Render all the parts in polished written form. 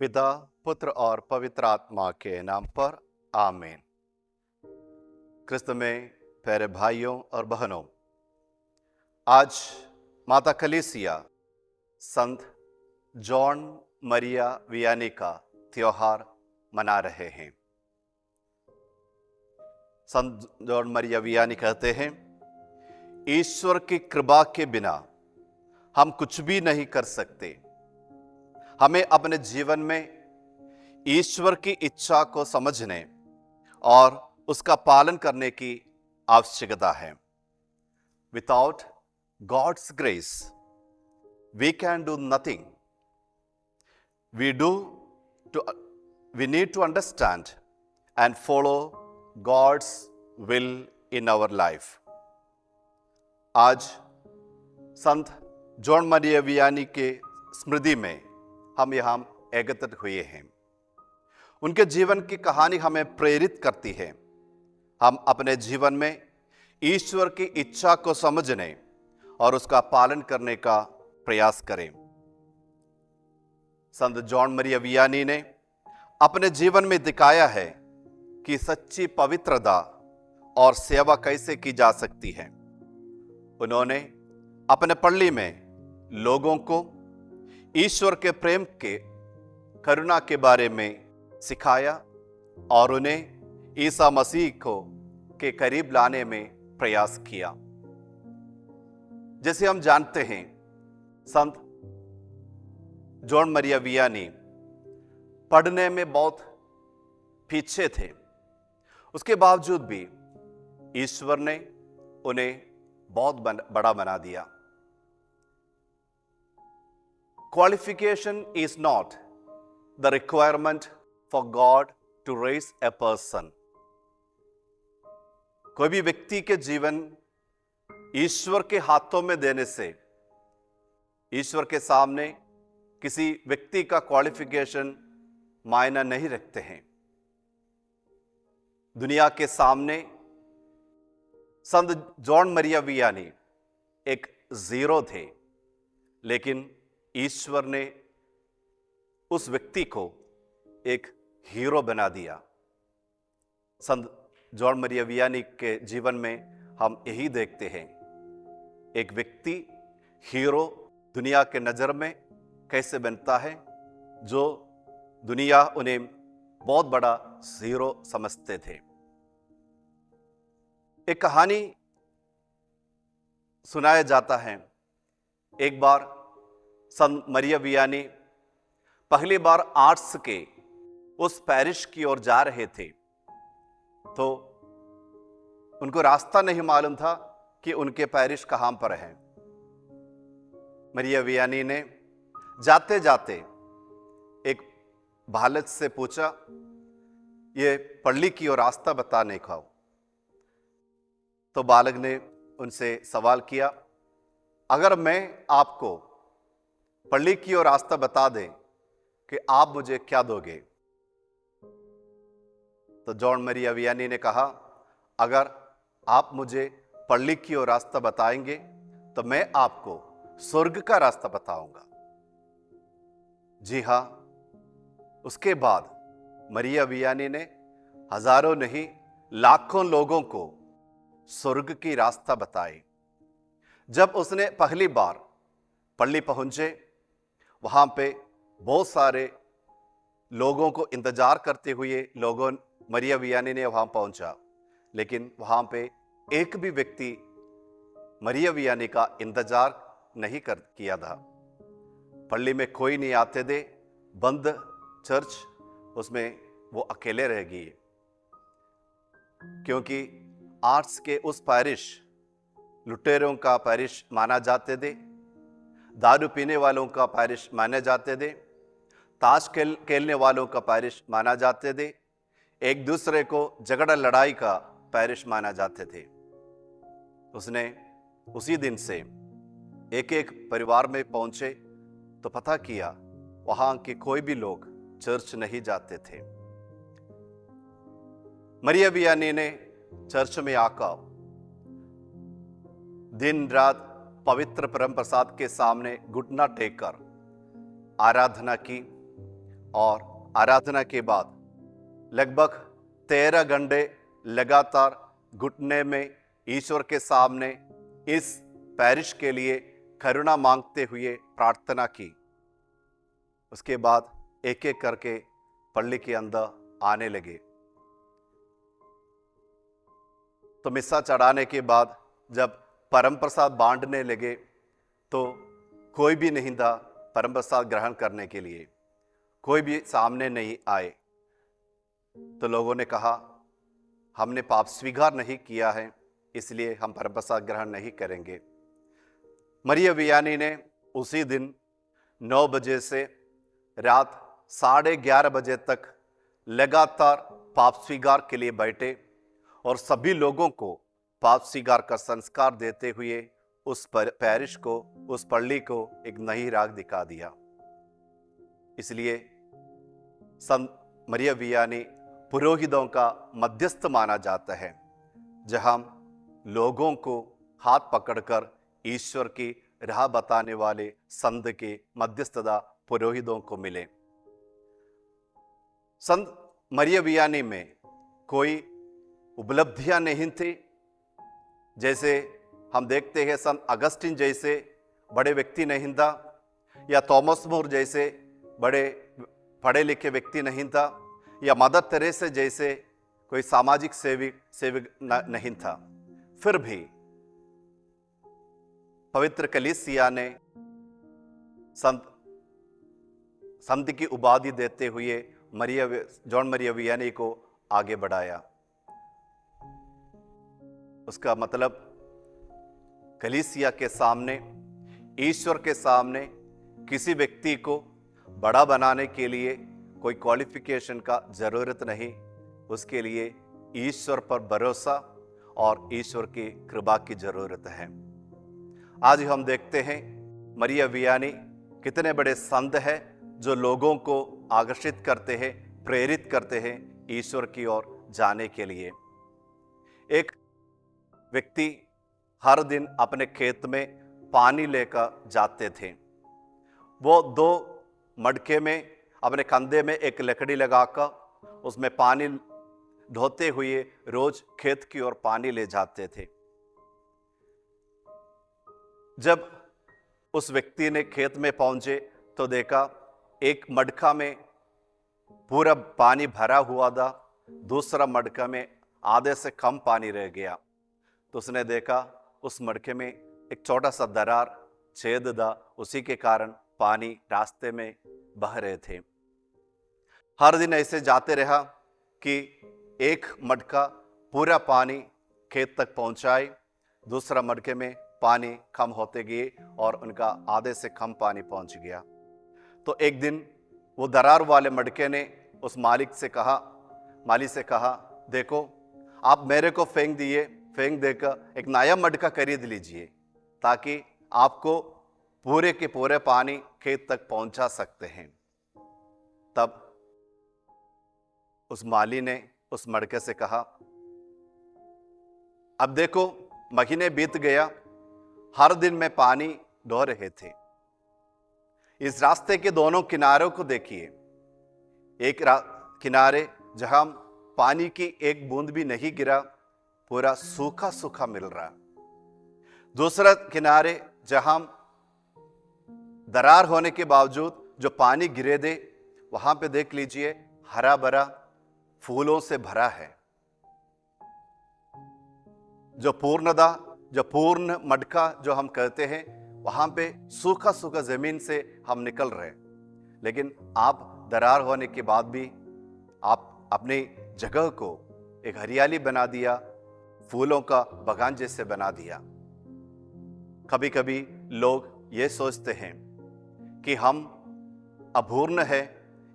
पिता, पुत्र और पवित्र आत्मा के नाम पर आमीन। क्रिस्त में प्यारे भाइयों और बहनों, आज माता कलीसिया संत जॉन मरिया वियानी का त्योहार मना रहे हैं। संत जॉन मरिया वियानी कहते हैं, ईश्वर की कृपा के बिना हम कुछ भी नहीं कर सकते। हमें अपने जीवन में ईश्वर की इच्छा को समझने और उसका पालन करने की आवश्यकता है। Without God's grace we can do nothing. We need to understand and follow God's will in our life. आज संत जॉन मरिया वियानी के स्मृति में हम यहाँ एकत्रित हुए हैं। उनके जीवन की कहानी हमें प्रेरित करती है। हम अपने जीवन में ईश्वर की इच्छा को समझने और उसका पालन करने का प्रयास करें। संत जॉन मरिया वियानी ने अपने जीवन में दिखाया है कि सच्ची पवित्रता और सेवा कैसे की जा सकती है। उन्होंने अपने पल्ली में लोगों को ईश्वर के प्रेम के करुणा के बारे में सिखाया और उन्हें ईसा मसीह को के करीब लाने में प्रयास किया। जैसे हम जानते हैं, संत जॉन मरिया वियानी पढ़ने में बहुत पीछे थे। उसके बावजूद भी ईश्वर ने उन्हें बहुत बड़ा बना दिया। Qualification is not the requirement for God to raise a person. कोई भी व्यक्ति के जीवन ईश्वर के हाथों में देने से ईश्वर के सामने किसी व्यक्ति का क्वालिफिकेशन मायना नहीं रखते हैं। दुनिया के सामने संत जॉन मरिया वियानी एक जीरो थे, लेकिन ईश्वर ने उस व्यक्ति को एक हीरो बना दिया। संत जॉन मरिया वियानी के जीवन में हम यही देखते हैं, एक व्यक्ति हीरो दुनिया के नजर में कैसे बनता है, जो दुनिया उन्हें बहुत बड़ा हीरो समझते थे। एक कहानी सुनाया जाता है। एक बार संत मरिया वियानी पहली बार आर्ट्स के उस पैरिश की ओर जा रहे थे, तो उनको रास्ता नहीं मालूम था कि उनके पैरिश कहां पर है। मरिया वियानी ने जाते जाते एक बालक से पूछा, ये पल्ली की ओर रास्ता बताने का। तो बालक ने उनसे सवाल किया, अगर मैं आपको पल्ली की ओर रास्ता बता दें कि आप मुझे क्या दोगे? तो जॉन मरिया वियानी ने कहा, अगर आप मुझे पल्ली की ओर रास्ता बताएंगे तो मैं आपको स्वर्ग का रास्ता बताऊंगा। जी हां, उसके बाद मरिया वियानी ने हजारों नहीं लाखों लोगों को स्वर्ग की रास्ता बताई। जब उसने पहली बार पल्ली पहुंचे, वहां पे बहुत सारे लोगों को इंतजार करते हुए लोगों मरिया वियानी ने वहां पहुंचा, लेकिन वहां पे एक भी व्यक्ति मरिया वियानी का इंतजार नहीं किया था। पल्ली में कोई नहीं आते थे, बंद चर्च, उसमें वो अकेले रह गई, क्योंकि आर्ट्स के उस पैरिश लुटेरों का पैरिश माना जाते थे, दारू पीने वालों का पैरिश माने जाते थे, ताश खेलने वालों का पैरिश माना जाते थे, एक दूसरे को झगड़ा लड़ाई का पैरिश माना जाते थे। उसने उसी दिन से एक एक परिवार में पहुंचे तो पता किया वहां के कोई भी लोग चर्च नहीं जाते थे। मरिया वियानी ने चर्च में आकर दिन रात पवित्र परम प्रसाद के सामने घुटना टेककर आराधना की और आराधना के बाद लगभग 13 घंटे लगातार घुटने में ईश्वर के सामने इस पैरिश के लिए करुणा मांगते हुए प्रार्थना की। उसके बाद एक एक करके पल्ली के अंदर आने लगे। तो मिस्सा चढ़ाने के बाद जब परम प्रसाद बांटने लगे तो कोई भी नहीं था परम प्रसाद ग्रहण करने के लिए, कोई भी सामने नहीं आए। तो लोगों ने कहा हमने पाप स्वीकार नहीं किया है, इसलिए हम परम प्रसाद ग्रहण नहीं करेंगे। मरिया वियानी ने उसी दिन 9 बजे से रात 11:30 बजे तक लगातार पाप स्वीकार के लिए बैठे और सभी लोगों को पाप स्वीकार का संस्कार देते हुए उस पैरिश को, उस पल्ली को एक नई राह दिखा दिया। इसलिए संत मरिया वियानी पुरोहितों का मध्यस्थ माना जाता है, जहां लोगों को हाथ पकड़कर ईश्वर की राह बताने वाले संत के मध्यस्थता पुरोहितों को मिले। संत मरिया वियानी में कोई उपलब्धियां नहीं थी। जैसे हम देखते हैं संत अगस्टिन जैसे बड़े व्यक्ति नहीं था, या थॉमस मोर जैसे बड़े पढ़े लिखे व्यक्ति नहीं था, या मदर तेरेसा जैसे कोई सामाजिक सेवक नहीं था। फिर भी पवित्र कलीसिया ने संत की उपाधि देते हुए जॉन मरिया वियानी को आगे बढ़ाया। उसका मतलब कलीसिया के सामने, ईश्वर के सामने किसी व्यक्ति को बड़ा बनाने के लिए कोई क्वालिफिकेशन का जरूरत नहीं, उसके लिए ईश्वर पर भरोसा और ईश्वर की कृपा की जरूरत है। आज हम देखते हैं मरिया वियानी कितने बड़े संत हैं जो लोगों को आकर्षित करते हैं, प्रेरित करते हैं ईश्वर की ओर जाने के लिए। एक व्यक्ति हर दिन अपने खेत में पानी लेकर जाते थे। वो 2 मटके में अपने कंधे में एक लकड़ी लगाकर उसमें पानी ढोते हुए रोज खेत की ओर पानी ले जाते थे। जब उस व्यक्ति ने खेत में पहुंचे तो देखा एक मटका में पूरा पानी भरा हुआ था, दूसरा मटका में आधे से कम पानी रह गया। तो उसने देखा उस मटके में एक छोटा सा दरार, छेद था, उसी के कारण पानी रास्ते में बह रहे थे। हर दिन ऐसे जाते रहा कि एक मटका पूरा पानी खेत तक पहुंचाए, दूसरा मटके में पानी कम होते गए और उनका आधे से कम पानी पहुंच गया। तो एक दिन वो दरार वाले मटके ने उस मालिक से कहा, देखो आप मेरे को फेंक देकर एक नया मटका खरीद लीजिए ताकि आपको पूरे के पूरे पानी खेत तक पहुंचा सकते हैं। तब उस माली ने उस मटके से कहा, अब देखो महीने बीत गया, हर दिन में पानी ढो रहे थे। इस रास्ते के दोनों किनारों को देखिए, एक किनारे जहां पानी की एक बूंद भी नहीं गिरा, पूरा सूखा सूखा मिल रहा। दूसरा किनारे जहां दरार होने के बावजूद जो पानी गिरे दे, वहां पे देख लीजिए हरा भरा फूलों से भरा है। जो पूर्ण मटका जो हम कहते हैं, वहां पे सूखा सूखा जमीन से हम निकल रहे हैं। लेकिन आप दरार होने के बाद भी आप अपनी जगह को एक हरियाली बना दिया, फूलों का बगान जैसे बना दिया। कभी कभी लोग ये सोचते हैं कि हम अपूर्ण है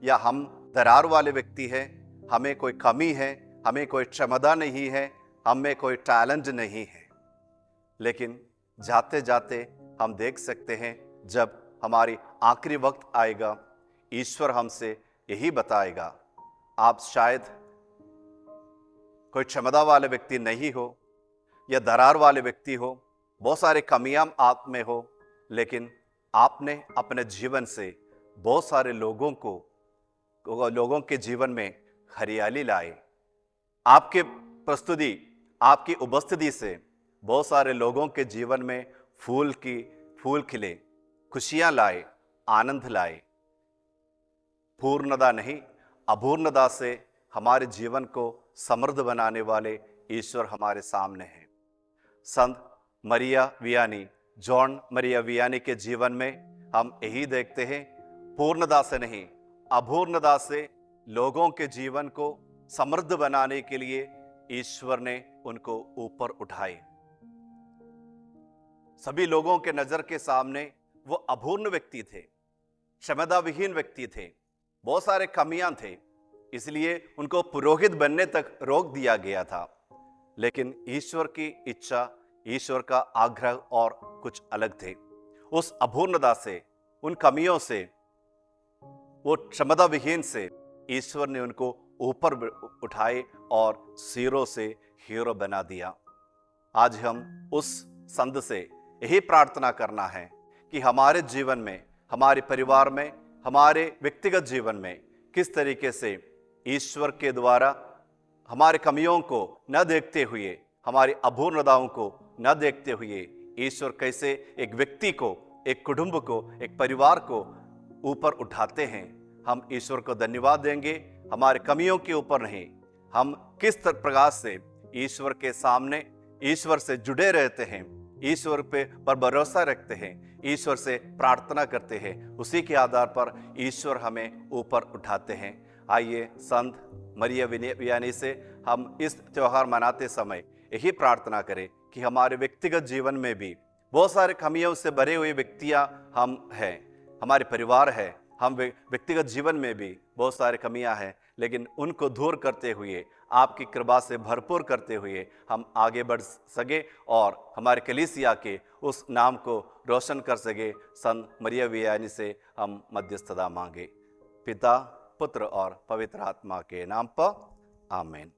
या हम दरार वाले व्यक्ति हैं, हमें कोई कमी है, हमें कोई क्षमता नहीं है, हमें कोई टैलेंट नहीं है। लेकिन जाते जाते हम देख सकते हैं जब हमारी आखिरी वक्त आएगा, ईश्वर हमसे यही बताएगा, आप शायद कोई क्षमता वाले व्यक्ति नहीं हो या दरार वाले व्यक्ति हो, बहुत सारे कमियां आप में हो, लेकिन आपने अपने जीवन से बहुत सारे लोगों को लोगों के जीवन में हरियाली लाए। आपके प्रस्तुति, आपकी उपस्थिति से बहुत सारे लोगों के जीवन में फूल खिले, खुशियां लाए, आनंद लाए। पूर्णता नहीं, अपूर्णता से हमारे जीवन को समृद्ध बनाने वाले ईश्वर हमारे सामने हैं। संत मरिया वियानी, जॉन मरिया वियानी के जीवन में हम यही देखते हैं, पूर्णता से नहीं, अपूर्णता से लोगों के जीवन को समृद्ध बनाने के लिए ईश्वर ने उनको ऊपर उठाए। सभी लोगों के नजर के सामने वो अपूर्ण व्यक्ति थे, क्षमता विहीन व्यक्ति थे, बहुत सारे कमियां थे, इसलिए उनको पुरोहित बनने तक रोक दिया गया था। लेकिन ईश्वर की इच्छा, ईश्वर का आग्रह और कुछ अलग थे। उस अपूर्णता से, उन कमियों से, वो क्षमता विहीन से ईश्वर ने उनको ऊपर उठाए और ज़ीरो से हीरो बना दिया। आज हम उस संत से यही प्रार्थना करना है कि हमारे जीवन में, हमारे परिवार में, हमारे व्यक्तिगत जीवन में किस तरीके से ईश्वर के द्वारा हमारे कमियों को न देखते हुए, हमारी अपूर्णताओं को न देखते हुए ईश्वर कैसे एक व्यक्ति को, एक कुटुंब को, एक परिवार को ऊपर उठाते हैं। हम ईश्वर को धन्यवाद देंगे, हमारे कमियों के ऊपर नहीं, हम किस प्रकार से ईश्वर के सामने, ईश्वर से जुड़े रहते हैं, ईश्वर पर भरोसा रखते हैं, ईश्वर से प्रार्थना करते हैं, उसी के आधार पर ईश्वर हमें ऊपर उठाते हैं। आइए संत मरिया वियानी से हम इस त्यौहार मनाते समय यही प्रार्थना करें कि हमारे व्यक्तिगत जीवन में भी बहुत सारे कमियों से भरे हुए व्यक्तियां हम हैं, हमारे परिवार है, हम व्यक्तिगत जीवन में भी बहुत सारे कमियां हैं, लेकिन उनको दूर करते हुए, आपकी कृपा से भरपूर करते हुए हम आगे बढ़ सके और हमारे कलीसिया के उस नाम को रोशन कर सके। संत मरिया वियानी से हम मध्यस्थता मांगे। पिता, पुत्र और पवित्र आत्मा के नाम पर आमीन।